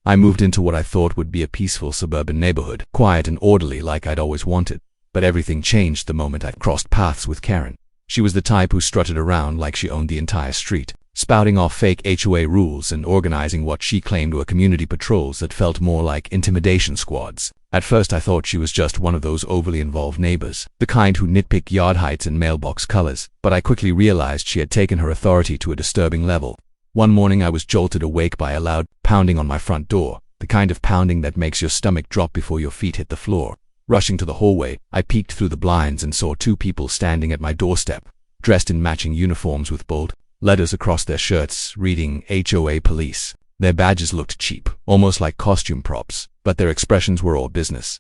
I moved into what I thought would be a peaceful suburban neighborhood, quiet and orderly like I'd always wanted. But everything changed the moment I crossed paths with Karen. She was the type who strutted around like she owned the entire street, spouting off fake HOA rules and organizing what she claimed were community patrols that felt more like intimidation squads. At first I thought she was just one of those overly involved neighbors, the kind who nitpick yard heights and mailbox colors, but I quickly realized she had taken her authority to a disturbing level. One morning I was jolted awake by a loud pounding on my front door, the kind of pounding that makes your stomach drop before your feet hit the floor. Rushing to the hallway, I peeked through the blinds and saw two people standing at my doorstep, dressed in matching uniforms with bold letters across their shirts, reading HOA Police. Their badges looked cheap, almost like costume props, but their expressions were all business.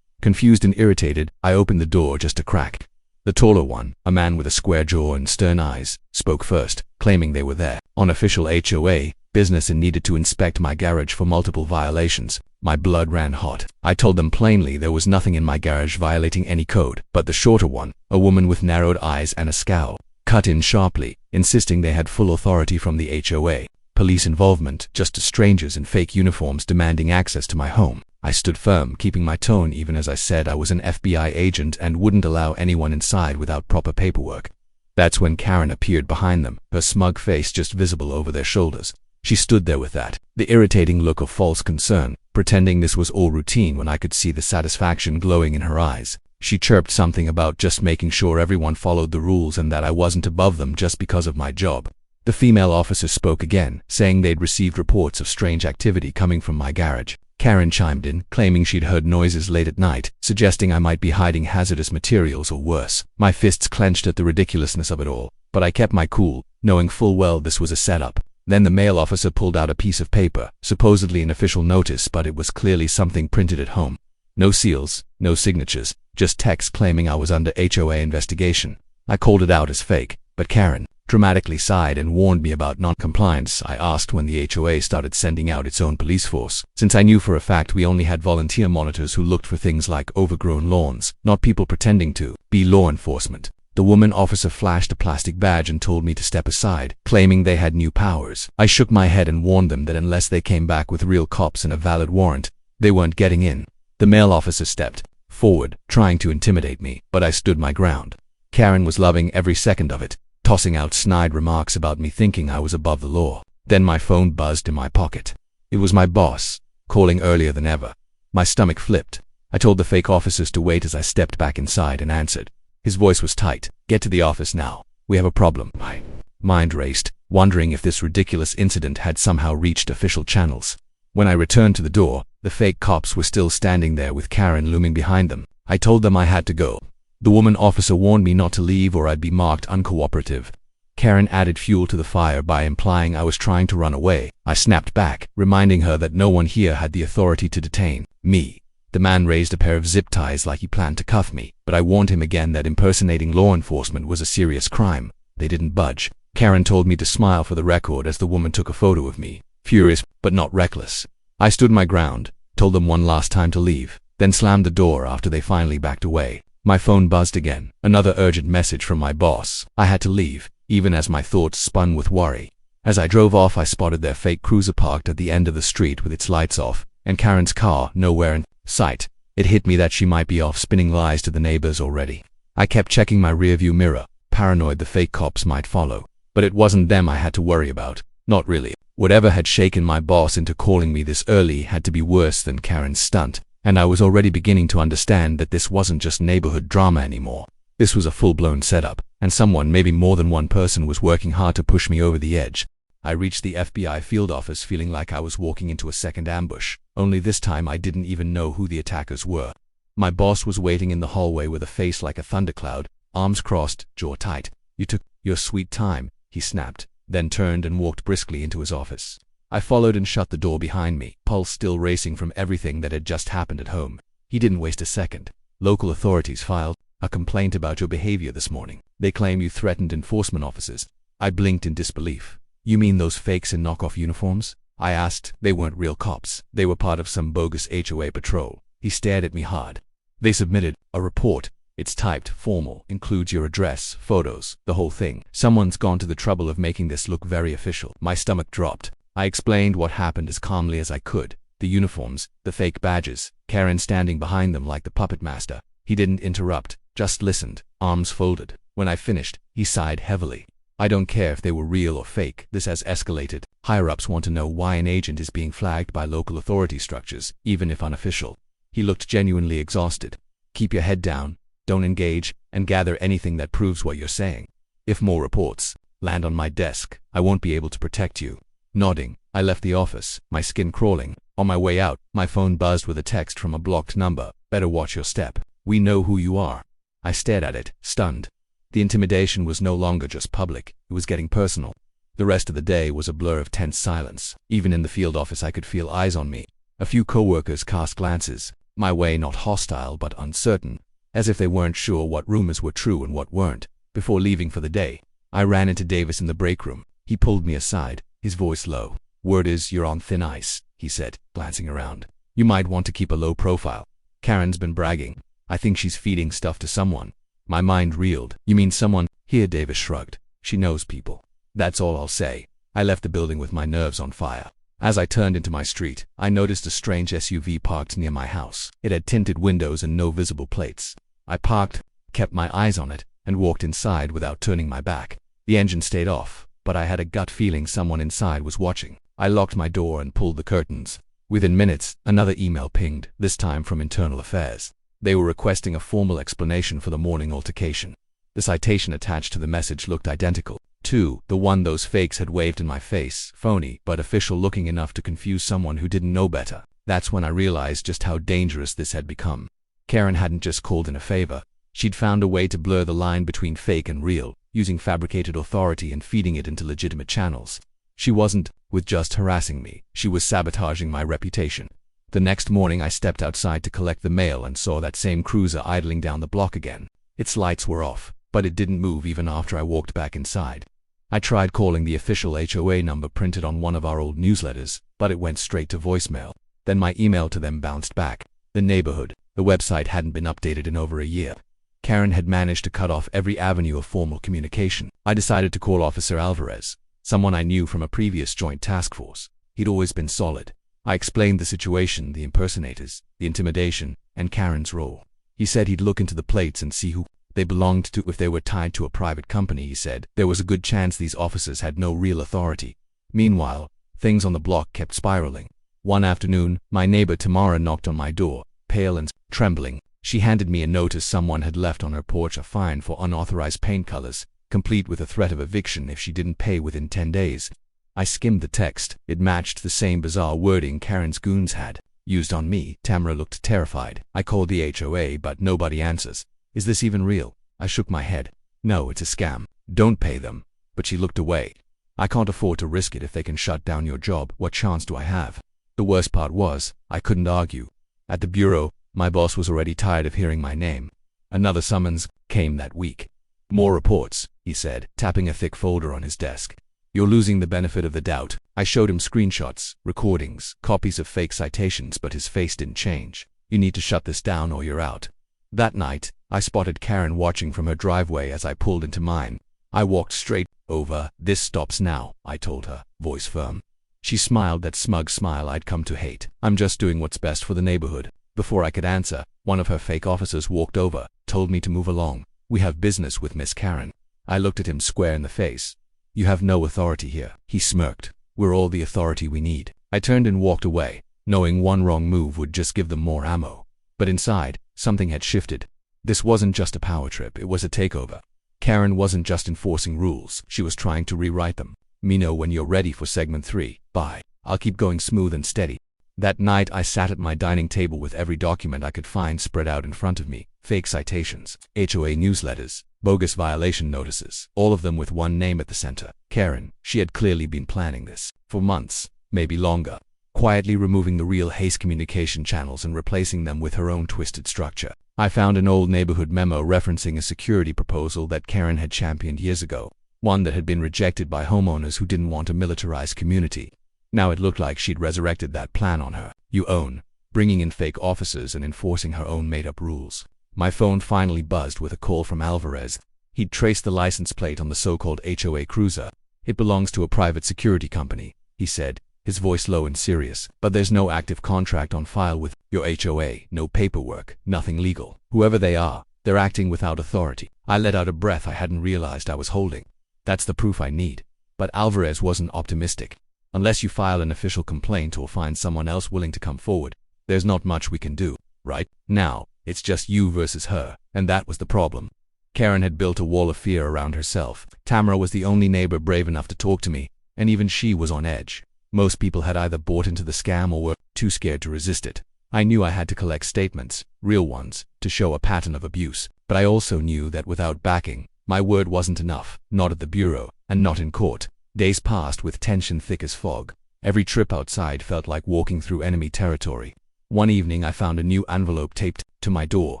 Confused and irritated, I opened the door just a crack. The taller one, a man with a square jaw and stern eyes, spoke first, claiming they were there on official HOA business and needed to inspect my garage for multiple violations. My blood ran hot. I told them plainly there was nothing in my garage violating any code, but the shorter one, a woman with narrowed eyes and a scowl, cut in sharply, insisting they had full authority from the HOA. Police involvement, just strangers in fake uniforms demanding access to my home. I stood firm, keeping my tone even as I said I was an FBI agent and wouldn't allow anyone inside without proper paperwork. That's when Karen appeared behind them, her smug face just visible over their shoulders. She stood there with the irritating look of false concern, pretending this was all routine when I could see the satisfaction glowing in her eyes. She chirped something about just making sure everyone followed the rules and that I wasn't above them just because of my job. The female officer spoke again, saying they'd received reports of strange activity coming from my garage. Karen chimed in, claiming she'd heard noises late at night, suggesting I might be hiding hazardous materials or worse. My fists clenched at the ridiculousness of it all, but I kept my cool, knowing full well this was a setup. Then the male officer pulled out a piece of paper, supposedly an official notice, but it was clearly something printed at home. No seals, no signatures, just text claiming I was under HOA investigation. I called it out as fake, but Karen dramatically sighed and warned me about non-compliance. I asked when the HOA started sending out its own police force, since I knew for a fact we only had volunteer monitors who looked for things like overgrown lawns, not people pretending to be law enforcement. The woman officer flashed a plastic badge and told me to step aside, claiming they had new powers. I shook my head and warned them that unless they came back with real cops and a valid warrant, they weren't getting in. The male officer stepped forward, trying to intimidate me, but I stood my ground. Karen was loving every second of it, tossing out snide remarks about me thinking I was above the law. Then my phone buzzed in my pocket. It was my boss, calling earlier than ever. My stomach flipped. I told the fake officers to wait as I stepped back inside and answered. His voice was tight. "Get to the office now. We have a problem." My mind raced, wondering if this ridiculous incident had somehow reached official channels. When I returned to the door, the fake cops were still standing there with Karen looming behind them. I told them I had to go. The woman officer warned me not to leave or I'd be marked uncooperative. Karen added fuel to the fire by implying I was trying to run away. I snapped back, reminding her that no one here had the authority to detain me. The man raised a pair of zip ties like he planned to cuff me, but I warned him again that impersonating law enforcement was a serious crime. They didn't budge. Karen told me to smile for the record as the woman took a photo of me, furious but not reckless. I stood my ground, told them one last time to leave, then slammed the door after they finally backed away. My phone buzzed again, another urgent message from my boss. I had to leave, even as my thoughts spun with worry. As I drove off, I spotted their fake cruiser parked at the end of the street with its lights off, and Karen's car nowhere in sight. It hit me that she might be off spinning lies to the neighbors already. I kept checking my rearview mirror, paranoid the fake cops might follow. But it wasn't them I had to worry about. Not really. Whatever had shaken my boss into calling me this early had to be worse than Karen's stunt. And I was already beginning to understand that this wasn't just neighborhood drama anymore. This was a full-blown setup, and someone, maybe more than one person, was working hard to push me over the edge. I reached the FBI field office feeling like I was walking into a second ambush, only this time I didn't even know who the attackers were. My boss was waiting in the hallway with a face like a thundercloud, arms crossed, jaw tight. "You took your sweet time," he snapped, then turned and walked briskly into his office. I followed and shut the door behind me, pulse still racing from everything that had just happened at home. He didn't waste a second. "Local authorities filed a complaint about your behavior this morning. They claim you threatened enforcement officers." I blinked in disbelief. "You mean those fakes in knockoff uniforms?" I asked. "They weren't real cops. They were part of some bogus HOA patrol." He stared at me hard. "They submitted a report. It's typed, formal, includes your address, photos, the whole thing. Someone's gone to the trouble of making this look very official." My stomach dropped. I explained what happened as calmly as I could. The uniforms, the fake badges, Karen standing behind them like the puppet master. He didn't interrupt, just listened, arms folded. When I finished, he sighed heavily. I don't care if they were real or fake, this has escalated. Higher-ups want to know why an agent is being flagged by local authority structures, even if unofficial. He looked genuinely exhausted. Keep your head down, don't engage, and gather anything that proves what you're saying. If more reports land on my desk, I won't be able to protect you. Nodding, I left the office, my skin crawling. On my way out, my phone buzzed with a text from a blocked number. Better watch your step. We know who you are. I stared at it, stunned. The intimidation was no longer just public, it was getting personal. The rest of the day was a blur of tense silence. Even in the field office I could feel eyes on me. A few coworkers cast glances, my way not hostile but uncertain, as if they weren't sure what rumors were true and what weren't. Before leaving for the day, I ran into Davis in the break room. He pulled me aside, his voice low. Word is you're on thin ice, he said, glancing around. You might want to keep a low profile. Karen's been bragging. I think she's feeding stuff to someone. My mind reeled. You mean someone? Here, Davis shrugged. She knows people. That's all I'll say. I left the building with my nerves on fire. As I turned into my street, I noticed a strange SUV parked near my house. It had tinted windows and no visible plates. I parked, kept my eyes on it, and walked inside without turning my back. The engine stayed off, but I had a gut feeling someone inside was watching. I locked my door and pulled the curtains. Within minutes, another email pinged, this time from Internal Affairs. They were requesting a formal explanation for the morning altercation. The citation attached to the message looked identical. The one those fakes had waved in my face, phony, but official looking enough to confuse someone who didn't know better. That's when I realized just how dangerous this had become. Karen hadn't just called in a favor. She'd found a way to blur the line between fake and real, using fabricated authority and feeding it into legitimate channels. She wasn't with just harassing me, she was sabotaging my reputation. The next morning I stepped outside to collect the mail and saw that same cruiser idling down the block again. Its lights were off, but it didn't move even after I walked back inside. I tried calling the official HOA number printed on one of our old newsletters, but it went straight to voicemail. Then my email to them bounced back. The neighborhood, the website hadn't been updated in over a year. Karen had managed to cut off every avenue of formal communication. I decided to call Officer Alvarez, someone I knew from a previous joint task force. He'd always been solid. I explained the situation, the impersonators, the intimidation, and Karen's role. He said he'd look into the plates and see who they belonged to. If they were tied to a private company, he said, there was a good chance these officers had no real authority. Meanwhile, things on the block kept spiraling. One afternoon, my neighbor Tamara knocked on my door, pale and trembling. She handed me a notice someone had left on her porch, a fine for unauthorized paint colors, complete with a threat of eviction if she didn't pay within 10 days. I skimmed the text. It matched the same bizarre wording Karen's goons had used on me. Tamara looked terrified. I called the HOA, but nobody answers. Is this even real? I shook my head. No, it's a scam. Don't pay them. But she looked away. I can't afford to risk it. If they can shut down your job, what chance do I have? The worst part was, I couldn't argue. At the bureau, my boss was already tired of hearing my name. Another summons came that week. More reports, he said, tapping a thick folder on his desk. You're losing the benefit of the doubt. I showed him screenshots, recordings, copies of fake citations, but his face didn't change. You need to shut this down or you're out. That night, I spotted Karen watching from her driveway as I pulled into mine. I walked straight over. This stops now, I told her, voice firm. She smiled that smug smile I'd come to hate. I'm just doing what's best for the neighborhood. Before I could answer, one of her fake officers walked over, told me to move along. We have business with Miss Karen. I looked at him square in the face. You have no authority here. He smirked. We're all the authority we need. I turned and walked away, knowing one wrong move would just give them more ammo. But inside, something had shifted. This wasn't just a power trip, it was a takeover. Karen wasn't just enforcing rules, she was trying to rewrite them. Me know when you're ready for segment 3. Bye. I'll keep going smooth and steady. That night I sat at my dining table with every document I could find spread out in front of me. Fake citations, HOA newsletters, bogus violation notices, all of them with one name at the center. Karen. She had clearly been planning this for months, maybe longer, quietly removing the real haste communication channels and replacing them with her own twisted structure. I found an old neighborhood memo referencing a security proposal that Karen had championed years ago, one that had been rejected by homeowners who didn't want a militarized community. Now it looked like she'd resurrected that plan on her own, bringing in fake officers and enforcing her own made-up rules. My phone finally buzzed with a call from Alvarez. He'd traced the license plate on the so-called HOA cruiser. It belongs to a private security company, he said. his voice low and serious. But there's no active contract on file with your HOA, no paperwork, nothing legal. Whoever they are, they're acting without authority. I let out a breath I hadn't realized I was holding. That's the proof I need. But Alvarez wasn't optimistic. Unless you file an official complaint or find someone else willing to come forward, there's not much we can do, right? Now, it's just you versus her, and that was the problem. Karen had built a wall of fear around herself. Tamara was the only neighbor brave enough to talk to me, and even she was on edge. Most people had either bought into the scam or were too scared to resist it. I knew I had to collect statements, real ones, to show a pattern of abuse, but I also knew that without backing, my word wasn't enough, not at the bureau, and not in court. Days passed with tension thick as fog. Every trip outside felt like walking through enemy territory. One evening I found a new envelope taped to my door,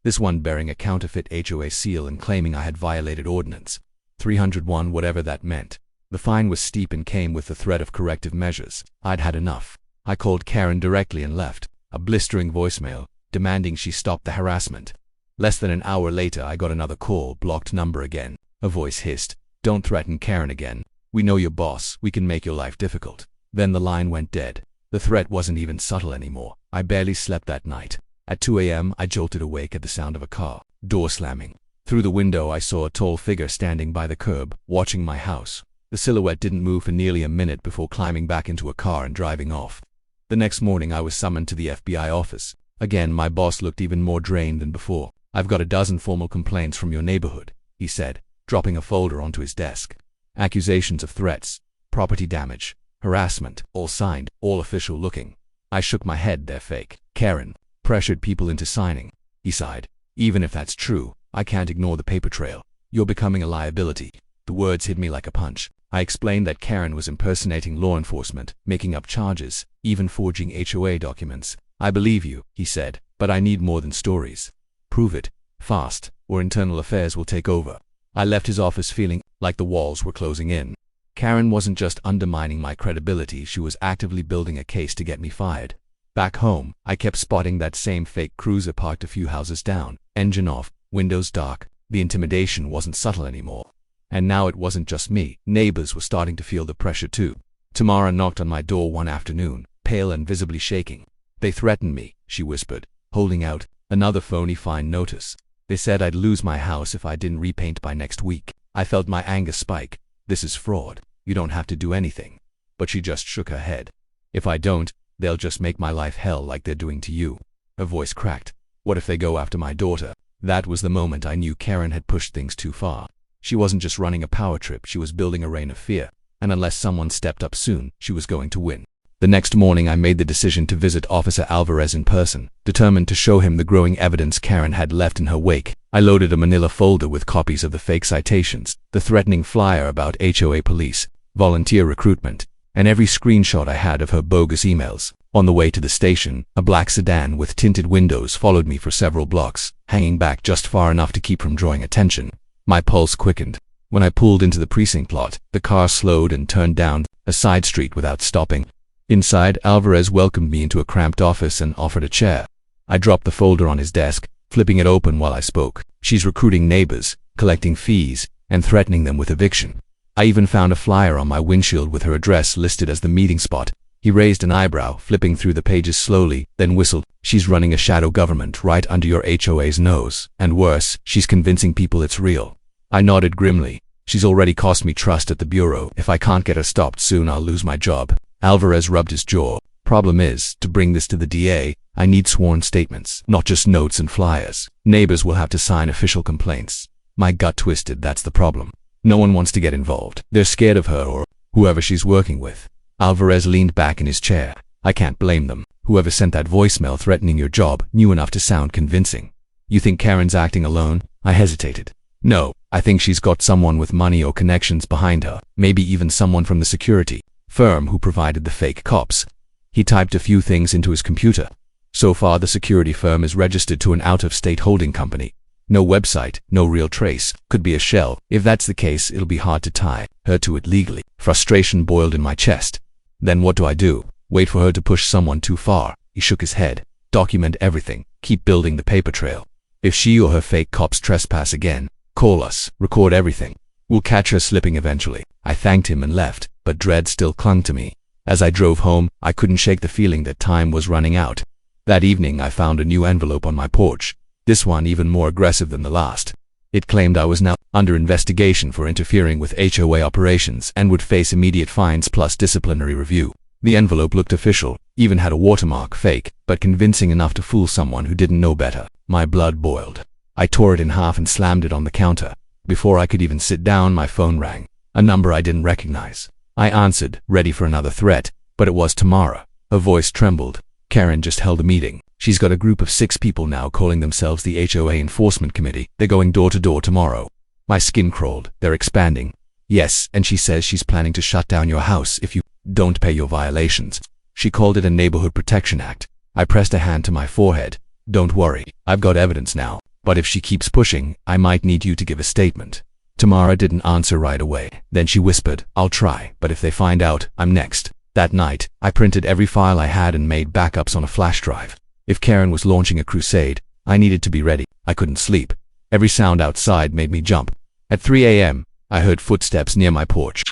this one bearing a counterfeit HOA seal and claiming I had violated ordinance. 301, whatever that meant. The fine was steep and came with the threat of corrective measures. I'd had enough. I called Karen directly and left a blistering voicemail, demanding she stop the harassment. Less than an hour later I got another call, blocked number again. A voice hissed, "Don't threaten Karen again. We know your boss, we can make your life difficult." Then the line went dead. The threat wasn't even subtle anymore. I barely slept that night. At 2 a.m. I jolted awake at the sound of a car door slamming. Through the window I saw a tall figure standing by the curb, watching my house. The silhouette didn't move for nearly a minute before climbing back into a car and driving off. The next morning I was summoned to the FBI office. Again, my boss looked even more drained than before. "I've got a dozen formal complaints from your neighborhood," he said, dropping a folder onto his desk. Accusations of threats, property damage, harassment, all signed, all official looking. I shook my head. "They're fake. Karen pressured people into signing," he sighed. "Even if that's true, I can't ignore the paper trail. You're becoming a liability." The words hit me like a punch. I explained that Karen was impersonating law enforcement, making up charges, even forging HOA documents. "I believe you," he said, "but I need more than stories. Prove it, fast, or internal affairs will take over." I left his office feeling like the walls were closing in. Karen wasn't just undermining my credibility, she was actively building a case to get me fired. Back home, I kept spotting that same fake cruiser parked a few houses down, engine off, windows dark. The intimidation wasn't subtle anymore. And now it wasn't just me. Neighbors were starting to feel the pressure too. Tamara knocked on my door one afternoon, pale and visibly shaking. "They threatened me," she whispered, holding out another phony fine notice. "They said I'd lose my house if I didn't repaint by next week." I felt my anger spike. "This is fraud. You don't have to do anything." But she just shook her head. "If I don't, they'll just make my life hell like they're doing to you." Her voice cracked. "What if they go after my daughter?" That was the moment I knew Karen had pushed things too far. She wasn't just running a power trip, she was building a reign of fear. And unless someone stepped up soon, she was going to win. The next morning I made the decision to visit Officer Alvarez in person, determined to show him the growing evidence Karen had left in her wake. I loaded a manila folder with copies of the fake citations, the threatening flyer about HOA police, volunteer recruitment, and every screenshot I had of her bogus emails. On the way to the station, a black sedan with tinted windows followed me for several blocks, hanging back just far enough to keep from drawing attention. My pulse quickened. When I pulled into the precinct lot, the car slowed and turned down a side street without stopping. Inside, Alvarez welcomed me into a cramped office and offered a chair. I dropped the folder on his desk, flipping it open while I spoke. "She's recruiting neighbors, collecting fees, and threatening them with eviction." I even found a flyer on my windshield with her address listed as the meeting spot. He raised an eyebrow, flipping through the pages slowly, then whistled. "She's running a shadow government right under your HOA's nose. And worse, she's convincing people it's real." I nodded grimly. "She's already cost me trust at the bureau. If I can't get her stopped soon, I'll lose my job." Alvarez rubbed his jaw. "Problem is, to bring this to the DA, I need sworn statements, not just notes and flyers. Neighbors will have to sign official complaints." My gut twisted. That's the problem. No one wants to get involved. They're scared of her or whoever she's working with. Alvarez leaned back in his chair. "I can't blame them. Whoever sent that voicemail threatening your job knew enough to sound convincing." "You think Karen's acting alone?" I hesitated. "No, I think she's got someone with money or connections behind her, maybe even someone from the security firm who provided the fake cops." He typed a few things into his computer. "So far, the security firm is registered to an out-of-state holding company. No website, no real trace. Could be a shell. If that's the case, it'll be hard to tie her to it legally." Frustration boiled in my chest. "Then what do I do? Wait for her to push someone too far?" He shook his head. "Document everything. Keep building the paper trail. If she or her fake cops trespass again, call us. Record everything. We'll catch her slipping eventually." I thanked him and left, but dread still clung to me. As I drove home, I couldn't shake the feeling that time was running out. That evening, I found a new envelope on my porch, this one even more aggressive than the last. It claimed I was now under investigation for interfering with HOA operations and would face immediate fines plus disciplinary review. The envelope looked official, even had a watermark, fake, but convincing enough to fool someone who didn't know better. My blood boiled. I tore it in half and slammed it on the counter. Before I could even sit down, my phone rang. A number I didn't recognize. I answered, ready for another threat, but it was Tamara. Her voice trembled. Karen just held a meeting. She's got a group of 6 people now calling themselves the HOA Enforcement Committee. They're going door to door tomorrow. My skin crawled. They're expanding. Yes, and she says she's planning to shut down your house if you don't pay your violations. She called it a Neighborhood Protection Act. I pressed a hand to my forehead. Don't worry, I've got evidence now. But if she keeps pushing, I might need you to give a statement. Tamara didn't answer right away. Then she whispered, I'll try, but if they find out, I'm next. That night, I printed every file I had and made backups on a flash drive. If Karen was launching a crusade, I needed to be ready. I couldn't sleep. Every sound outside made me jump. At 3 a.m., I heard footsteps near my porch.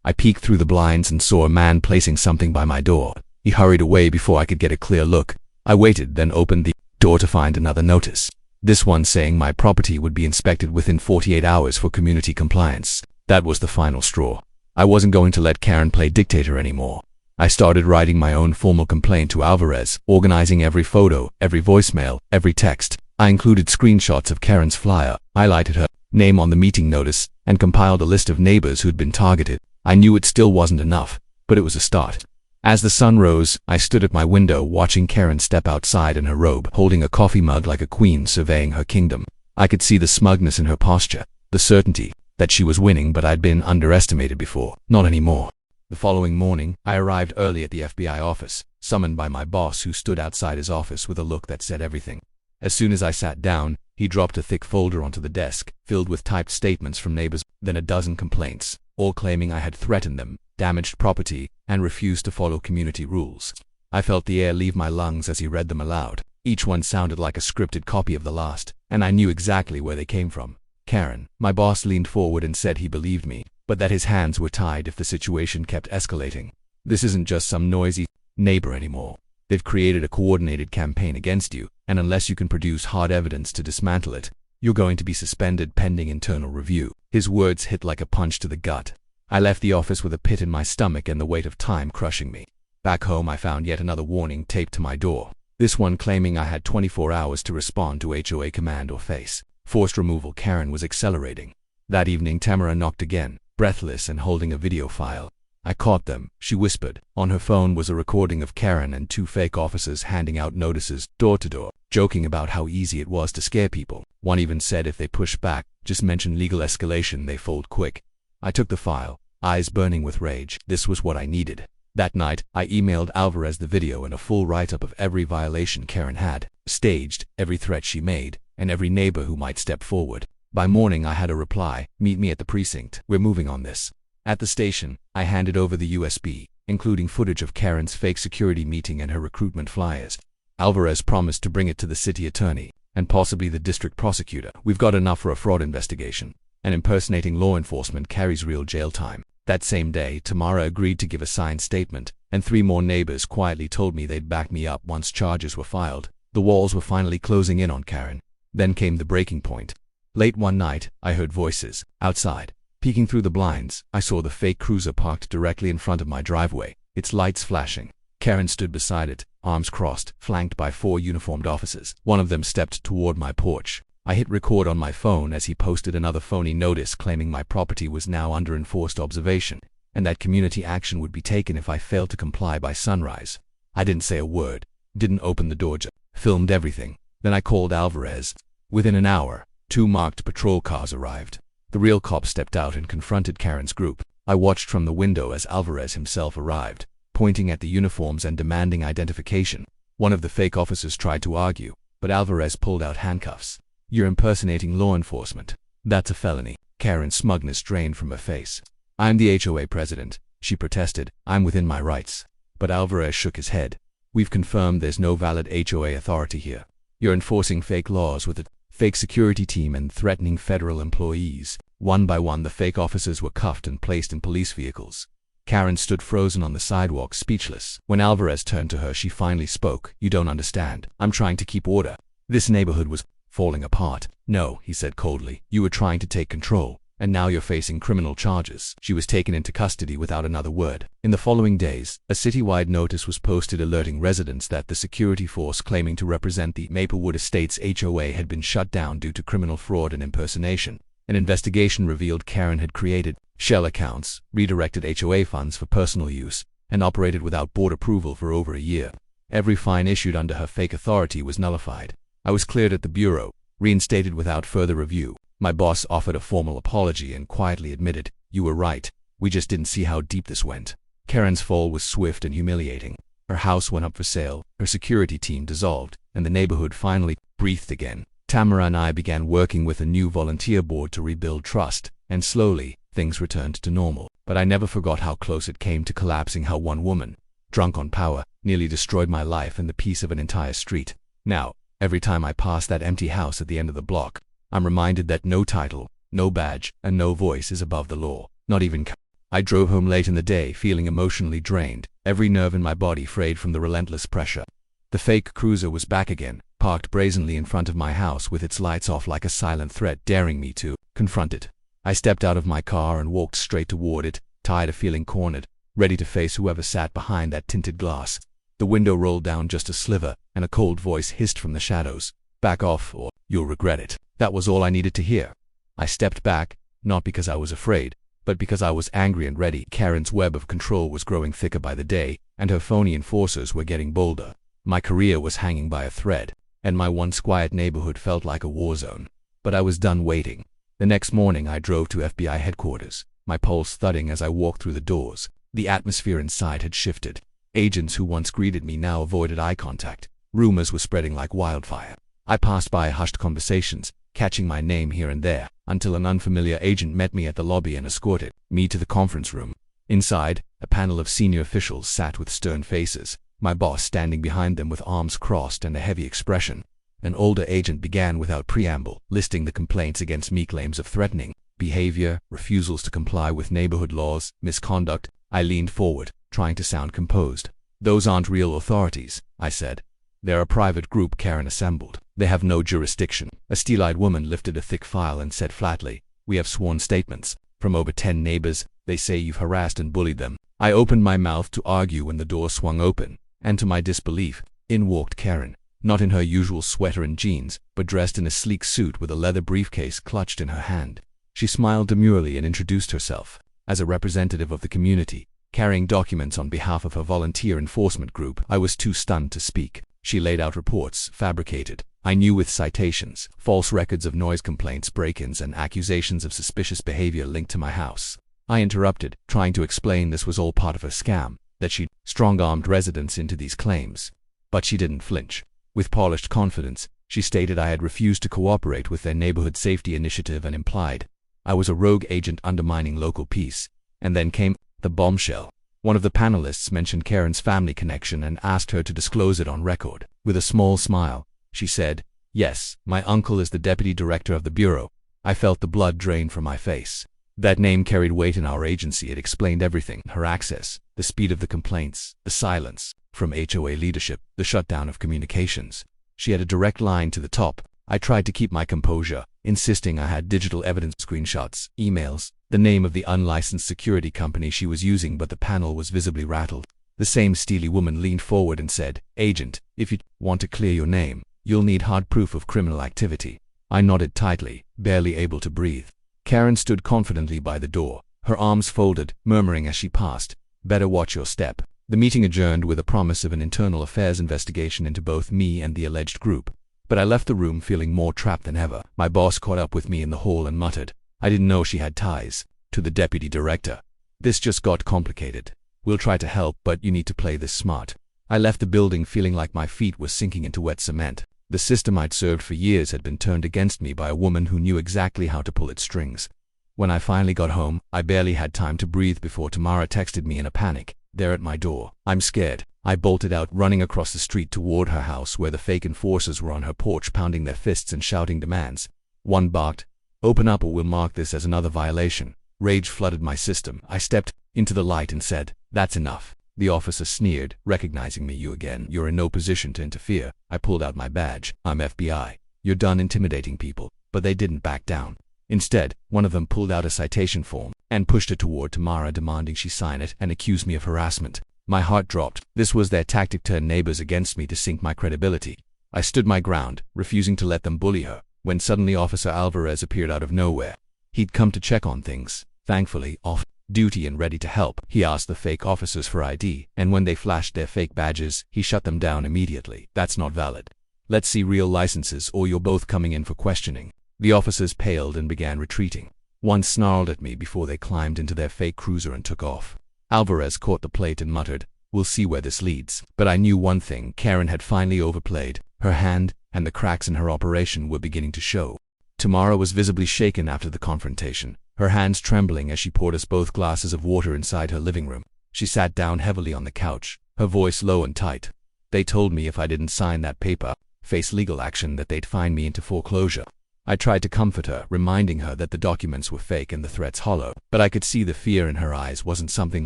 I peeked through the blinds and saw a man placing something by my door. He hurried away before I could get a clear look. I waited, then opened the door to find another notice. This one saying my property would be inspected within 48 hours for community compliance. That was the final straw. I wasn't going to let Karen play dictator anymore. I started writing my own formal complaint to Alvarez, organizing every photo, every voicemail, every text. I included screenshots of Karen's flyer, highlighted her name on the meeting notice, and compiled a list of neighbors who'd been targeted. I knew it still wasn't enough, but it was a start. As the sun rose, I stood at my window watching Karen step outside in her robe, holding a coffee mug like a queen surveying her kingdom. I could see the smugness in her posture, the certainty that she was winning, but I'd been underestimated before. Not anymore. The following morning, I arrived early at the FBI office, summoned by my boss who stood outside his office with a look that said everything. As soon as I sat down, he dropped a thick folder onto the desk, filled with typed statements from neighbors, then a dozen complaints, all claiming I had threatened them, damaged property, and refused to follow community rules. I felt the air leave my lungs as he read them aloud. Each one sounded like a scripted copy of the last, and I knew exactly where they came from. Karen. My boss leaned forward and said he believed me, but that his hands were tied if the situation kept escalating. This isn't just some noisy neighbor anymore. They've created a coordinated campaign against you, and unless you can produce hard evidence to dismantle it, you're going to be suspended pending internal review. His words hit like a punch to the gut. I left the office with a pit in my stomach and the weight of time crushing me. Back home, I found yet another warning taped to my door. This one claiming I had 24 hours to respond to HOA command or face forced removal. Karen was accelerating. That evening, Tamara knocked again, breathless and holding a video file. I caught them, she whispered. On her phone was a recording of Karen and 2 fake officers handing out notices, door to door, joking about how easy it was to scare people. One even said if they push back, just mention legal escalation, they fold quick. I took the file, eyes burning with rage. This was what I needed. That night, I emailed Alvarez the video and a full write-up of every violation Karen had staged, every threat she made, and every neighbor who might step forward. By morning, I had a reply. Meet me at the precinct. We're moving on this. At the station, I handed over the USB, including footage of Karen's fake security meeting and her recruitment flyers. Alvarez promised to bring it to the city attorney, and possibly the district prosecutor. We've got enough for a fraud investigation, and impersonating law enforcement carries real jail time. That same day, Tamara agreed to give a signed statement, and 3 more neighbors quietly told me they'd back me up once charges were filed. The walls were finally closing in on Karen. Then came the breaking point. Late one night, I heard voices outside. Peeking through the blinds, I saw the fake cruiser parked directly in front of my driveway, its lights flashing. Karen stood beside it, arms crossed, flanked by 4 uniformed officers. One of them stepped toward my porch. I hit record on my phone as he posted another phony notice claiming my property was now under enforced observation, and that community action would be taken if I failed to comply by sunrise. I didn't say a word, didn't open the door, just filmed everything. Then I called Alvarez. Within an hour, 2 marked patrol cars arrived. The real cop stepped out and confronted Karen's group. I watched from the window as Alvarez himself arrived, pointing at the uniforms and demanding identification. One of the fake officers tried to argue, but Alvarez pulled out handcuffs. You're impersonating law enforcement. That's a felony. Karen's smugness drained from her face. I'm the HOA president, she protested. I'm within my rights. But Alvarez shook his head. We've confirmed there's no valid HOA authority here. You're enforcing fake laws with a fake security team and threatening federal employees. One by one, the fake officers were cuffed and placed in police vehicles. Karen stood frozen on the sidewalk, speechless. When Alvarez turned to her, she finally spoke. "You don't understand. I'm trying to keep order. This neighborhood was falling apart." "No," he said coldly. "You were trying to take control, and now you're facing criminal charges." She was taken into custody without another word. In the following days, a citywide notice was posted alerting residents that the security force claiming to represent the Maplewood Estates HOA had been shut down due to criminal fraud and impersonation. An investigation revealed Karen had created shell accounts, redirected HOA funds for personal use, and operated without board approval for over a year. Every fine issued under her fake authority was nullified. I was cleared at the bureau, reinstated without further review. My boss offered a formal apology and quietly admitted, "You were right. We just didn't see how deep this went." Karen's fall was swift and humiliating. Her house went up for sale, her security team dissolved, and the neighborhood finally breathed again. Tamara and I began working with a new volunteer board to rebuild trust, and slowly, things returned to normal. But I never forgot how close it came to collapsing, how one woman, drunk on power, nearly destroyed my life and the peace of an entire street. Now, every time I pass that empty house at the end of the block, I'm reminded that no title, no badge, and no voice is above the law, not even I drove home late in the day, feeling emotionally drained, every nerve in my body frayed from the relentless pressure. The fake cruiser was back again, parked brazenly in front of my house with its lights off like a silent threat, daring me to confront it. I stepped out of my car and walked straight toward it, tired of feeling cornered, ready to face whoever sat behind that tinted glass. The window rolled down just a sliver, and a cold voice hissed from the shadows, "Back off, or you'll regret it." That was all I needed to hear. I stepped back, not because I was afraid, but because I was angry and ready. Karen's web of control was growing thicker by the day, and her phony enforcers were getting bolder. My career was hanging by a thread, and my once quiet neighborhood felt like a war zone. But I was done waiting. The next morning I drove to FBI headquarters, my pulse thudding as I walked through the doors. The atmosphere inside had shifted. Agents who once greeted me now avoided eye contact. Rumors were spreading like wildfire. I passed by hushed conversations, catching my name here and there, until an unfamiliar agent met me at the lobby and escorted me to the conference room. Inside, a panel of senior officials sat with stern faces, my boss standing behind them with arms crossed and a heavy expression. An older agent began without preamble, listing the complaints against me: claims of threatening behavior, refusals to comply with neighborhood laws, misconduct. I leaned forward, trying to sound composed. "Those aren't real authorities," I said. "They're a private group Karen assembled. They have no jurisdiction." A steel-eyed woman lifted a thick file and said flatly, "We have sworn statements from over 10 neighbors. They say you've harassed and bullied them." I opened my mouth to argue when the door swung open, and to my disbelief, in walked Karen. Not in her usual sweater and jeans, but dressed in a sleek suit with a leather briefcase clutched in her hand. She smiled demurely and introduced herself as a representative of the community, carrying documents on behalf of her volunteer enforcement group. I was too stunned to speak. She laid out reports, fabricated, I knew, with citations, false records of noise complaints, break-ins, and accusations of suspicious behavior linked to my house. I interrupted, trying to explain this was all part of her scam, that she'd strong-armed residents into these claims. But she didn't flinch. With polished confidence, she stated I had refused to cooperate with their neighborhood safety initiative and implied I was a rogue agent undermining local peace. And then came the bombshell. One of the panelists mentioned Karen's family connection and asked her to disclose it on record. With a small smile, she said, "Yes, my uncle is the deputy director of the bureau." I felt the blood drain from my face. That name carried weight in our agency. It explained everything: her access, the speed of the complaints, the silence from HOA leadership, the shutdown of communications. She had a direct line to the top. I tried to keep my composure, insisting I had digital evidence, screenshots, emails, the name of the unlicensed security company she was using, but the panel was visibly rattled. The same steely woman leaned forward and said, "Agent, if you want to clear your name, you'll need hard proof of criminal activity." I nodded tightly, barely able to breathe. Karen stood confidently by the door, her arms folded, murmuring as she passed, "Better watch your step." The meeting adjourned with a promise of an internal affairs investigation into both me and the alleged group. But I left the room feeling more trapped than ever. My boss caught up with me in the hall and muttered, "I didn't know she had ties to the deputy director. This just got complicated. We'll try to help, but you need to play this smart." I left the building feeling like my feet were sinking into wet cement. The system I'd served for years had been turned against me by a woman who knew exactly how to pull its strings. When I finally got home, I barely had time to breathe before Tamara texted me in a panic, there at my door. "I'm scared." I bolted out, running across the street toward her house, where the fake enforcers were on her porch, pounding their fists and shouting demands. One barked, "Open up or we'll mark this as another violation." Rage flooded my system. I stepped into the light and said, "That's enough." The officer sneered, recognizing me. "You again. You're in no position to interfere." I pulled out my badge. "I'm FBI. You're done intimidating people." But they didn't back down. Instead, one of them pulled out a citation form and pushed it toward Tamara, demanding she sign it, and accused me of harassment. My heart dropped. This was their tactic: turn neighbors against me to sink my credibility. I stood my ground, refusing to let them bully her, when suddenly Officer Alvarez appeared out of nowhere. He'd come to check on things, thankfully off duty and ready to help. He asked the fake officers for ID, and when they flashed their fake badges, he shut them down immediately. "That's not valid. Let's see real licenses or you're both coming in for questioning." The officers paled and began retreating. One snarled at me before they climbed into their fake cruiser and took off. Alvarez caught the plate and muttered, "We'll see where this leads." But I knew one thing: Karen had finally overplayed her hand, and the cracks in her operation were beginning to show. Tamara was visibly shaken after the confrontation, her hands trembling as she poured us both glasses of water inside her living room. She sat down heavily on the couch, her voice low and tight. "They told me if I didn't sign that paper, face legal action, that they'd fine me into foreclosure." I tried to comfort her, reminding her that the documents were fake and the threats hollow, but I could see the fear in her eyes wasn't something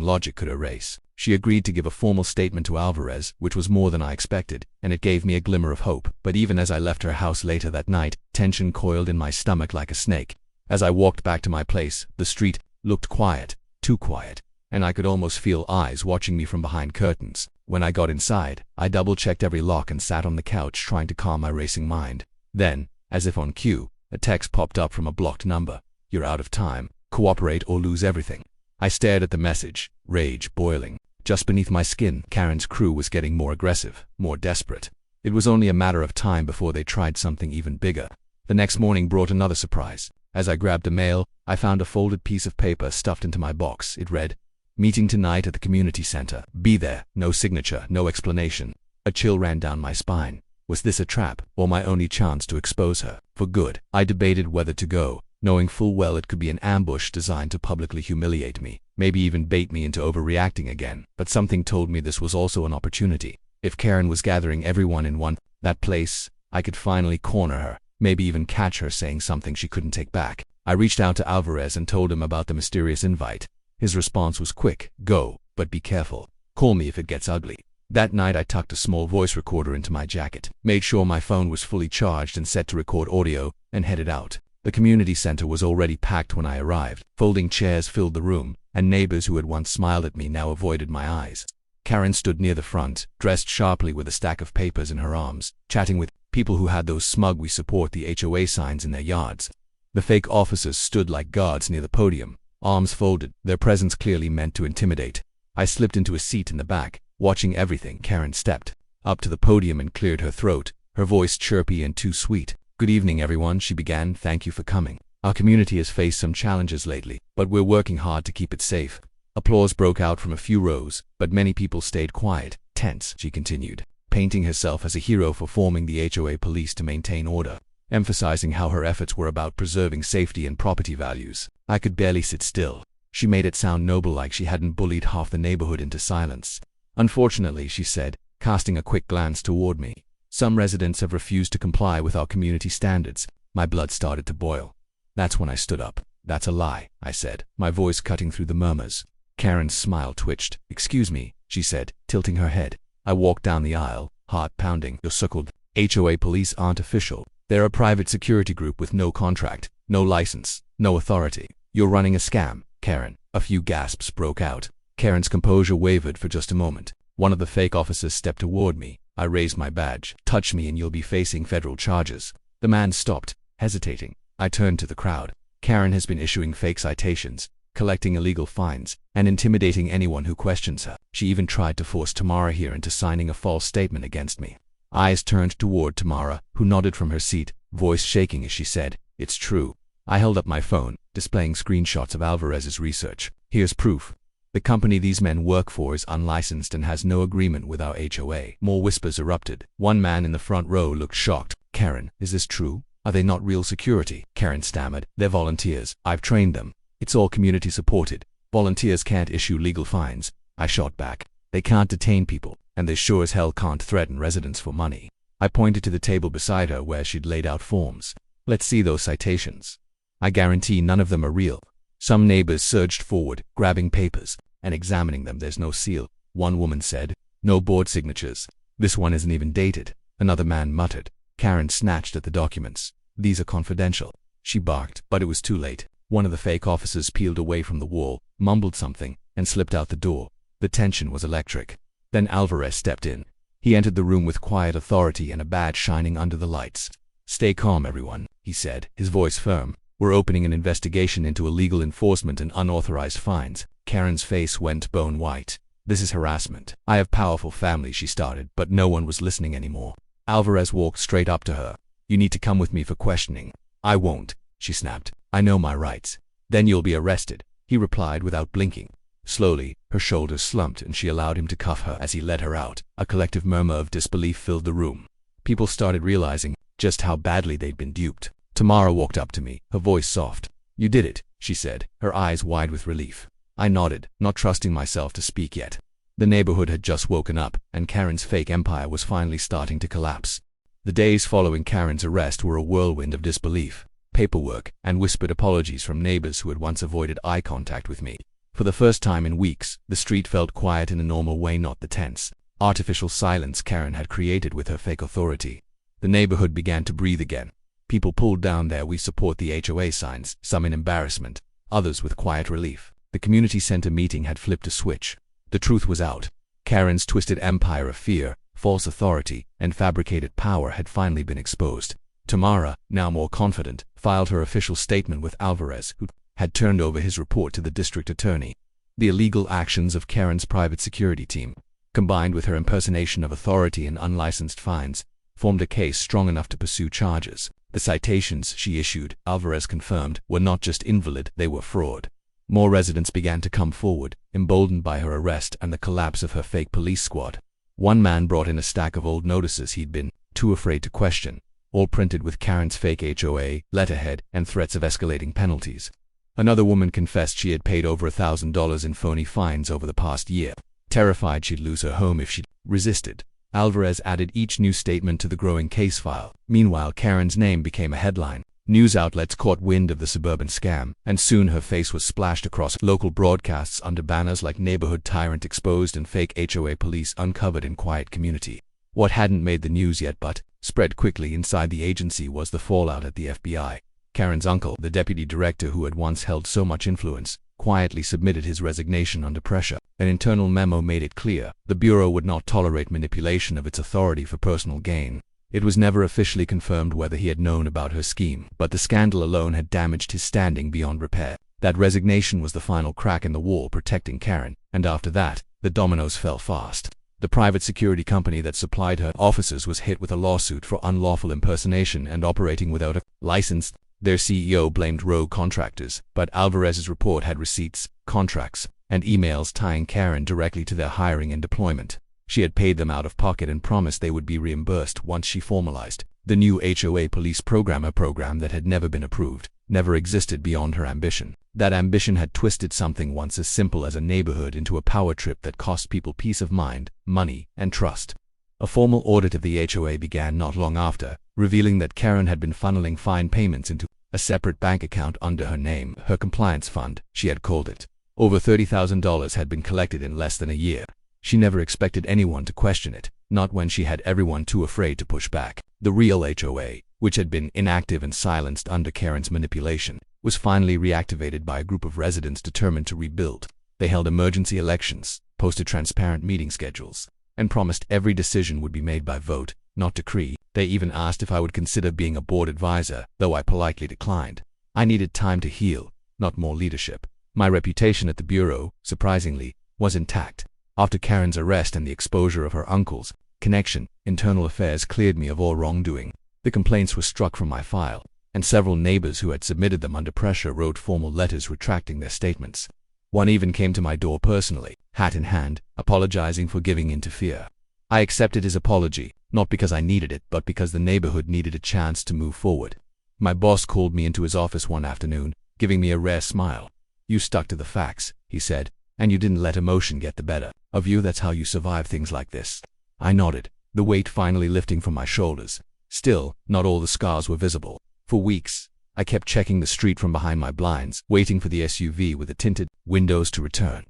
logic could erase. She agreed to give a formal statement to Alvarez, which was more than I expected, and it gave me a glimmer of hope. But even as I left her house later that night, tension coiled in my stomach like a snake. As I walked back to my place, the street looked quiet, too quiet, and I could almost feel eyes watching me from behind curtains. When I got inside, I double-checked every lock and sat on the couch trying to calm my racing mind. Then, as if on cue, a text popped up from a blocked number. "You're out of time. Cooperate or lose everything." I stared at the message, rage boiling. Just beneath my skin, Karen's crew was getting more aggressive, more desperate. It was only a matter of time before they tried something even bigger. The next morning brought another surprise. As I grabbed the mail, I found a folded piece of paper stuffed into my box. It read, "Meeting tonight at the community center. Be there." No signature, no explanation. A chill ran down my spine. Was this a trap, or my only chance to expose her for good? I debated whether to go, knowing full well it could be an ambush designed to publicly humiliate me, maybe even bait me into overreacting again. But something told me this was also an opportunity. If Karen was gathering everyone in that place, I could finally corner her, maybe even catch her saying something she couldn't take back. I reached out to Alvarez and told him about the mysterious invite. His response was quick: "Go, but be careful. Call me if it gets ugly." That night I tucked a small voice recorder into my jacket, made sure my phone was fully charged and set to record audio, and headed out. The community center was already packed when I arrived. Folding chairs filled the room, and neighbors who had once smiled at me now avoided my eyes. Karen stood near the front, dressed sharply with a stack of papers in her arms, chatting with people who had those smug "We support the HOA" signs in their yards. The fake officers stood like guards near the podium, arms folded, their presence clearly meant to intimidate. I slipped into a seat in the back, watching everything. Karen stepped up to the podium and cleared her throat, her voice chirpy and too sweet. "Good evening, everyone," she began. "Thank you for coming. Our community has faced some challenges lately, but we're working hard to keep it safe." Applause broke out from a few rows, but many people stayed quiet, tense. She continued, painting herself as a hero for forming the HOA police to maintain order, emphasizing how her efforts were about preserving safety and property values. I could barely sit still. She made it sound noble, like she hadn't bullied half the neighborhood into silence. "Unfortunately," she said, casting a quick glance toward me, "some residents have refused to comply with our community standards." My blood started to boil. That's when I stood up. "That's a lie," I said, my voice cutting through the murmurs. Karen's smile twitched. "Excuse me," she said, tilting her head. I walked down the aisle, heart pounding. "Your so-called HOA police aren't official. They're a private security group with no contract, no license, no authority. You're running a scam, Karen." A few gasps broke out. Karen's composure wavered for just a moment. One of the fake officers stepped toward me. I raised my badge. "Touch me and you'll be facing federal charges." The man stopped, hesitating. I turned to the crowd. "Karen has been issuing fake citations, collecting illegal fines, and intimidating anyone who questions her. She even tried to force Tamara here into signing a false statement against me." Eyes turned toward Tamara, who nodded from her seat, voice shaking as she said, "It's true." I held up my phone, displaying screenshots of Alvarez's research. "Here's proof. The company these men work for is unlicensed and has no agreement with our HOA." More whispers erupted. One man in the front row looked shocked. "Karen, is this true? Are they not real security?" Karen stammered. "They're volunteers. I've trained them. It's all community supported. Volunteers can't issue legal fines." I shot back. "They can't detain people, and they sure as hell can't threaten residents for money." I pointed to the table beside her where she'd laid out forms. "Let's see those citations. I guarantee none of them are real." Some neighbors surged forward, grabbing papers. and examining them, there's no seal, one woman said. No board signatures. This one isn't even dated, another man muttered. Karen snatched at the documents. These are confidential, she barked, but it was too late. One of the fake officers peeled away from the wall, mumbled something, and slipped out the door. The tension was electric. Then Alvarez stepped in. He entered the room with quiet authority and a badge shining under the lights. "Stay calm, everyone," he said, his voice firm. "We're opening an investigation into illegal enforcement and unauthorized fines." Karen's face went bone white. "This is harassment. I have powerful family," she started, but no one was listening anymore. Alvarez walked straight up to her. "You need to come with me for questioning." "I won't," she snapped. "I know my rights." "Then you'll be arrested," he replied without blinking. Slowly, her shoulders slumped and she allowed him to cuff her as he led her out. A collective murmur of disbelief filled the room. People started realizing just how badly they'd been duped. Tamara walked up to me, her voice soft. "You did it," she said, her eyes wide with relief. I nodded, not trusting myself to speak yet. The neighborhood had just woken up, and Karen's fake empire was finally starting to collapse. The days following Karen's arrest were a whirlwind of disbelief, paperwork, and whispered apologies from neighbors who had once avoided eye contact with me. For the first time in weeks, the street felt quiet in a normal way, not the tense, artificial silence Karen had created with her fake authority. The neighborhood began to breathe again. People pulled down their "We support the HOA" signs, some in embarrassment, others with quiet relief. The community center meeting had flipped a switch. The truth was out. Karen's twisted empire of fear, false authority, and fabricated power had finally been exposed. Tamara, now more confident, filed her official statement with Alvarez, who had turned over his report to the district attorney. The illegal actions of Karen's private security team, combined with her impersonation of authority and unlicensed fines, formed a case strong enough to pursue charges. The citations she issued, Alvarez confirmed, were not just invalid, they were fraud. More residents began to come forward, emboldened by her arrest and the collapse of her fake police squad. One man brought in a stack of old notices he'd been too afraid to question, all printed with Karen's fake HOA letterhead and threats of escalating penalties. Another woman confessed she had paid over $1,000 in phony fines over the past year, terrified she'd lose her home if she resisted. Alvarez added each new statement to the growing case file. Meanwhile, Karen's name became a headline. News outlets caught wind of the Suburban scam, and soon her face was splashed across local broadcasts under banners like "Neighborhood Tyrant Exposed" and "Fake HOA Police Uncovered in Quiet Community." What hadn't made the news yet but spread quickly inside the agency was the fallout at the FBI. Karen's uncle, the deputy director who had once held so much influence, quietly submitted his resignation under pressure. An internal memo made it clear the Bureau would not tolerate manipulation of its authority for personal gain. It was never officially confirmed whether he had known about her scheme, but the scandal alone had damaged his standing beyond repair. That resignation was the final crack in the wall protecting Karen, and after that, the dominoes fell fast. The private security company that supplied her officers was hit with a lawsuit for unlawful impersonation and operating without a license. Their CEO blamed rogue contractors, but Alvarez's report had receipts, contracts, and emails tying Karen directly to their hiring and deployment. She had paid them out of pocket and promised they would be reimbursed once she formalized. The new HOA police program, a program that had never been approved, never existed beyond her ambition. That ambition had twisted something once as simple as a neighborhood into a power trip that cost people peace of mind, money, and trust. A formal audit of the HOA began not long after, revealing that Karen had been funneling fine payments into a separate bank account under her name, her compliance fund, she had called it. Over $30,000 had been collected in less than a year. She never expected anyone to question it, not when she had everyone too afraid to push back. The real HOA, which had been inactive and silenced under Karen's manipulation, was finally reactivated by a group of residents determined to rebuild. They held emergency elections, posted transparent meeting schedules, and promised every decision would be made by vote, not decree. They even asked if I would consider being a board advisor, though I politely declined. I needed time to heal, not more leadership. My reputation at the Bureau, surprisingly, was intact. After Karen's arrest and the exposure of her uncle's connection, internal affairs cleared me of all wrongdoing. The complaints were struck from my file, and several neighbors who had submitted them under pressure wrote formal letters retracting their statements. One even came to my door personally, hat in hand, apologizing for giving in to fear. I accepted his apology, not because I needed it, but because the neighborhood needed a chance to move forward. My boss called me into his office one afternoon, giving me a rare smile. "You stuck to the facts," he said, "and you didn't let emotion get the better of you. That's how you survive things like this." I nodded, the weight finally lifting from my shoulders. Still, not all the scars were visible. For weeks, I kept checking the street from behind my blinds, waiting for the SUV with the tinted windows to return.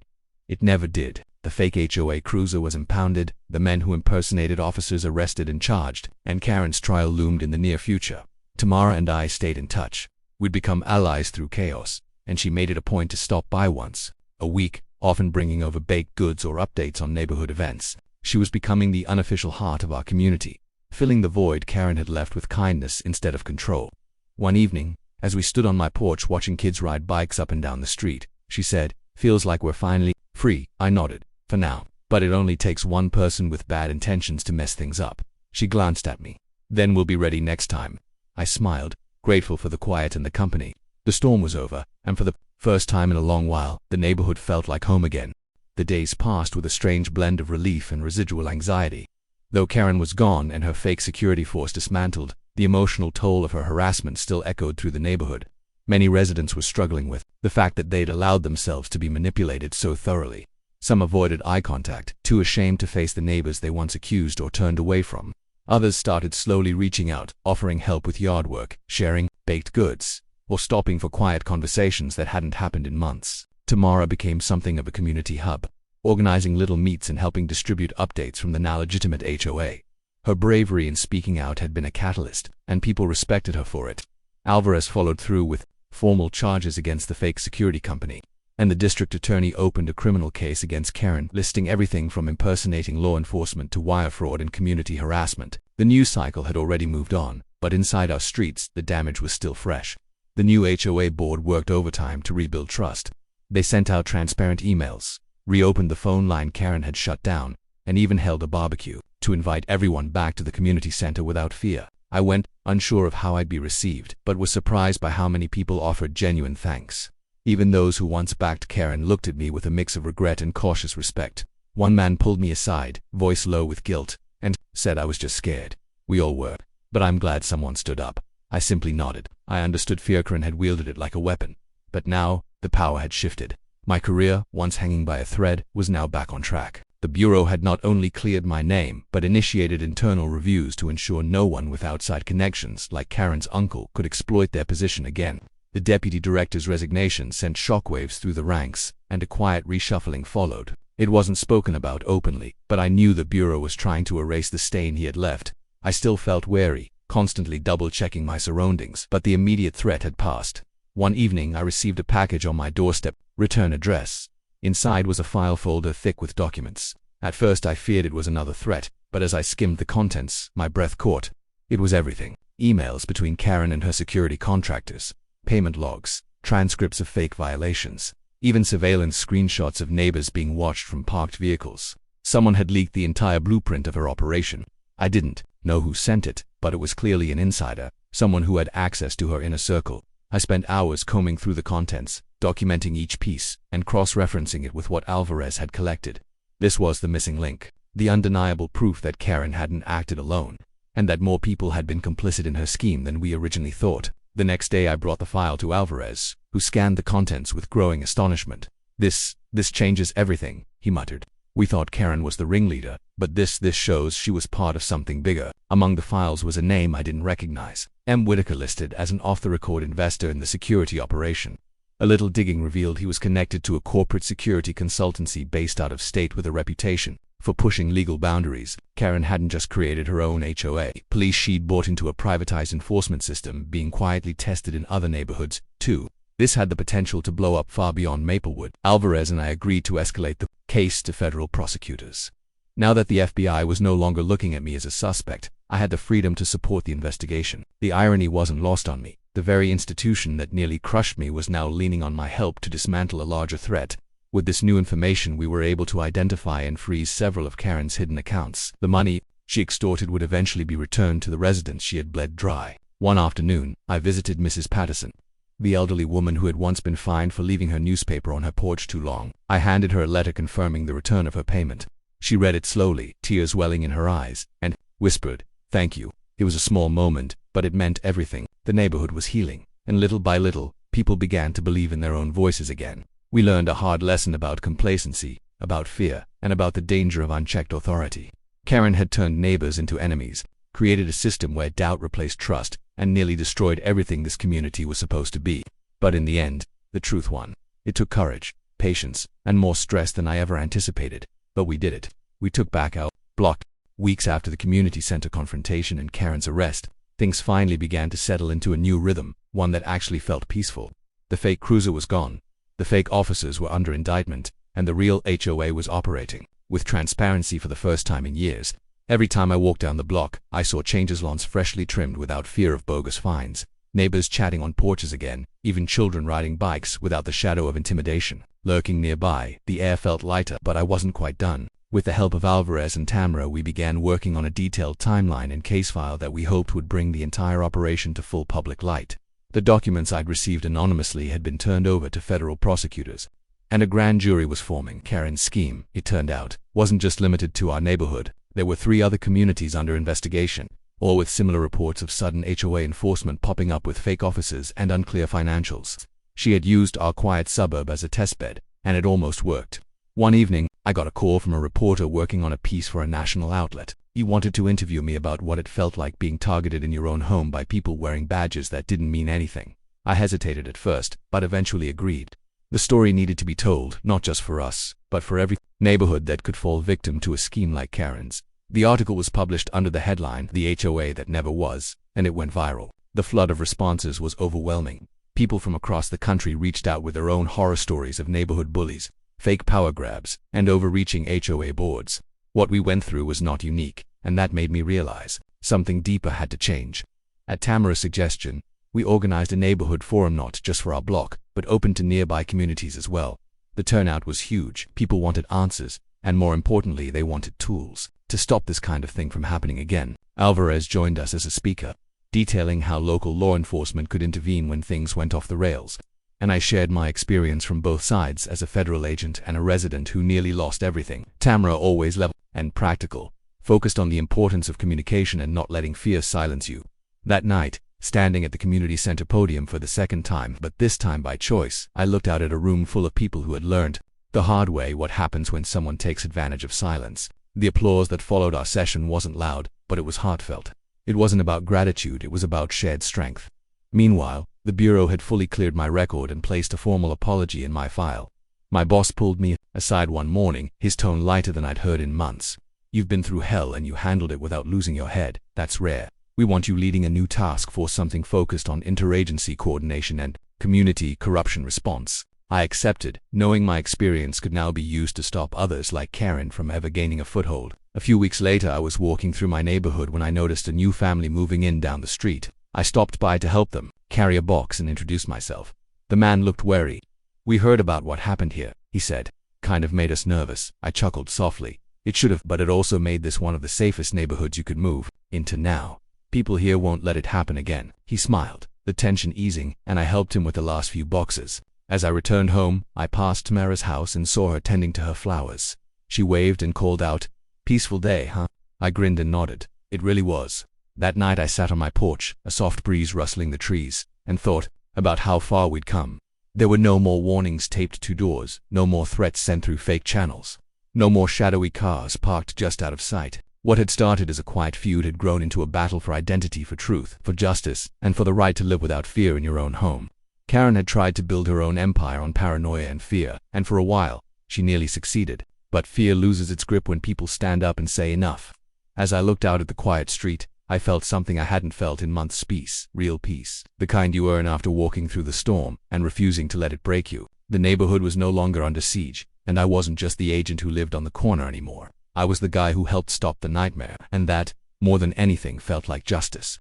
It never did. The fake HOA cruiser was impounded, the men who impersonated officers arrested and charged, and Karen's trial loomed in the near future. Tamara and I stayed in touch. We'd become allies through chaos, and she made it a point to stop by once a week, often bringing over baked goods or updates on neighborhood events. She was becoming the unofficial heart of our community, filling the void Karen had left with kindness instead of control. One evening, as we stood on my porch watching kids ride bikes up and down the street, she said, "Feels like we're finally free." I nodded. For now. But it only takes one person with bad intentions to mess things up. She glanced at me. "Then we'll be ready next time." I smiled, grateful for the quiet and the company. The storm was over, and for the first time in a long while, the neighborhood felt like home again. The days passed with a strange blend of relief and residual anxiety. Though Karen was gone and her fake security force dismantled, the emotional toll of her harassment still echoed through the neighborhood. Many residents were struggling with the fact that they'd allowed themselves to be manipulated so thoroughly. Some avoided eye contact, too ashamed to face the neighbors they once accused or turned away from. Others started slowly reaching out, offering help with yard work, sharing baked goods, or stopping for quiet conversations that hadn't happened in months. Tamara became something of a community hub, organizing little meets and helping distribute updates from the now legitimate HOA. Her bravery in speaking out had been a catalyst, and people respected her for it. Alvarez followed through with formal charges against the fake security company, and the district attorney opened a criminal case against Karen, listing everything from impersonating law enforcement to wire fraud and community harassment. The news cycle had already moved on, but inside our streets, the damage was still fresh. The new HOA board worked overtime to rebuild trust. They sent out transparent emails, reopened the phone line Karen had shut down, and even held a barbecue to invite everyone back to the community center without fear. I went, unsure of how I'd be received, but was surprised by how many people offered genuine thanks. Even those who once backed Karen looked at me with a mix of regret and cautious respect. One man pulled me aside, voice low with guilt, and said I was just scared. We all were. But I'm glad someone stood up. I simply nodded. I understood Karen had wielded it like a weapon. But now, the power had shifted. My career, once hanging by a thread, was now back on track. The Bureau had not only cleared my name, but initiated internal reviews to ensure no one with outside connections, like Karen's uncle, could exploit their position again. The deputy director's resignation sent shockwaves through the ranks, and a quiet reshuffling followed. It wasn't spoken about openly, but I knew the Bureau was trying to erase the stain he had left. I still felt wary, constantly double-checking my surroundings, but the immediate threat had passed. One evening I received a package on my doorstep, return address. Inside was a file folder thick with documents. At first I feared it was another threat, but as I skimmed the contents, my breath caught. It was everything. Emails between Karen and her security contractors, payment logs, transcripts of fake violations, even surveillance screenshots of neighbors being watched from parked vehicles. Someone had leaked the entire blueprint of her operation. I didn't know who sent it, but it was clearly an insider, someone who had access to her inner circle. I spent hours combing through the contents, documenting each piece, and cross-referencing it with what Alvarez had collected. This was the missing link, the undeniable proof that Karen hadn't acted alone, and that more people had been complicit in her scheme than we originally thought. The next day I brought the file to Alvarez, who scanned the contents with growing astonishment. This changes everything," he muttered. "We thought Karen was the ringleader, but this shows she was part of something bigger." Among the files was a name I didn't recognize. M. Whitaker, listed as an off-the-record investor in the security operation. A little digging revealed he was connected to a corporate security consultancy based out of state with a reputation for pushing legal boundaries. Karen hadn't just created her own HOA. Police she'd bought into a privatized enforcement system being quietly tested in other neighborhoods, too. This had the potential to blow up far beyond Maplewood. Alvarez and I agreed to escalate the case to federal prosecutors. Now that the FBI was no longer looking at me as a suspect, I had the freedom to support the investigation. The irony wasn't lost on me. The very institution that nearly crushed me was now leaning on my help to dismantle a larger threat. With this new information, we were able to identify and freeze several of Karen's hidden accounts. The money she extorted would eventually be returned to the residents she had bled dry. One afternoon, I visited Mrs. Patterson, the elderly woman who had once been fined for leaving her newspaper on her porch too long. I handed her a letter confirming the return of her payment. She read it slowly, tears welling in her eyes, and whispered, "Thank you." It was a small moment, but it meant everything. The neighborhood was healing, and little by little, people began to believe in their own voices again. We learned a hard lesson about complacency, about fear, and about the danger of unchecked authority. Karen had turned neighbors into enemies, created a system where doubt replaced trust, and nearly destroyed everything this community was supposed to be. But in the end, the truth won. It took courage, patience, and more stress than I ever anticipated. But we did it. We took back our block. Weeks after the community center confrontation and Karen's arrest, things finally began to settle into a new rhythm, one that actually felt peaceful. The fake cruiser was gone. The fake officers were under indictment, and the real HOA was operating with transparency for the first time in years. Every time I walked down the block, I saw changes, lawns freshly trimmed without fear of bogus fines, neighbors chatting on porches again, even children riding bikes without the shadow of intimidation lurking nearby. The air felt lighter, but I wasn't quite done. With the help of Alvarez and Tamara, we began working on a detailed timeline and case file that we hoped would bring the entire operation to full public light. The documents I'd received anonymously had been turned over to federal prosecutors, and a grand jury was forming. Karen's scheme, it turned out, wasn't just limited to our neighborhood. There were 3 other communities under investigation, all with similar reports of sudden HOA enforcement popping up with fake officers and unclear financials. She had used our quiet suburb as a testbed, and it almost worked. One evening, I got a call from a reporter working on a piece for a national outlet. He wanted to interview me about what it felt like being targeted in your own home by people wearing badges that didn't mean anything. I hesitated at first, but eventually agreed. The story needed to be told, not just for us, but for every neighborhood that could fall victim to a scheme like Karen's. The article was published under the headline, "The HOA That Never Was," and it went viral. The flood of responses was overwhelming. People from across the country reached out with their own horror stories of neighborhood bullies, fake power grabs, and overreaching HOA boards. What we went through was not unique, and that made me realize something deeper had to change. At Tamara's suggestion, we organized a neighborhood forum not just for our block, but open to nearby communities as well. The turnout was huge. People wanted answers, and more importantly, they wanted tools to stop this kind of thing from happening again. Alvarez joined us as a speaker, detailing how local law enforcement could intervene when things went off the rails, and I shared my experience from both sides as a federal agent and a resident who nearly lost everything. Tamara, always level and practical, focused on the importance of communication and not letting fear silence you. That night, standing at the community center podium for the second time, but this time by choice, I looked out at a room full of people who had learned the hard way what happens when someone takes advantage of silence. The applause that followed our session wasn't loud, but it was heartfelt. It wasn't about gratitude, it was about shared strength. Meanwhile, the bureau had fully cleared my record and placed a formal apology in my file. My boss pulled me aside one morning, his tone lighter than I'd heard in months. "You've been through hell and you handled it without losing your head. That's rare. We want you leading a new task force, something focused on interagency coordination and community corruption response." I accepted, knowing my experience could now be used to stop others like Karen from ever gaining a foothold. A few weeks later, I was walking through my neighborhood when I noticed a new family moving in down the street. I stopped by to help them carry a box and introduce myself. The man looked wary. "We heard about what happened here," he said. "Kind of made us nervous." I chuckled softly. "It should have, but it also made this one of the safest neighborhoods you could move into now. People here won't let it happen again." He smiled, the tension easing, and I helped him with the last few boxes. As I returned home, I passed Tamara's house and saw her tending to her flowers. She waved and called out, "Peaceful day, huh?" I grinned and nodded. It really was. That night I sat on my porch, a soft breeze rustling the trees, and thought about how far we'd come. There were no more warnings taped to doors, no more threats sent through fake channels, no more shadowy cars parked just out of sight. What had started as a quiet feud had grown into a battle for identity, for truth, for justice, and for the right to live without fear in your own home. Karen had tried to build her own empire on paranoia and fear, and for a while, she nearly succeeded. But fear loses its grip when people stand up and say enough. As I looked out at the quiet street, I felt something I hadn't felt in months: peace, real peace. The kind you earn after walking through the storm and refusing to let it break you. The neighborhood was no longer under siege, and I wasn't just the agent who lived on the corner anymore. I was the guy who helped stop the nightmare, and that, more than anything, felt like justice.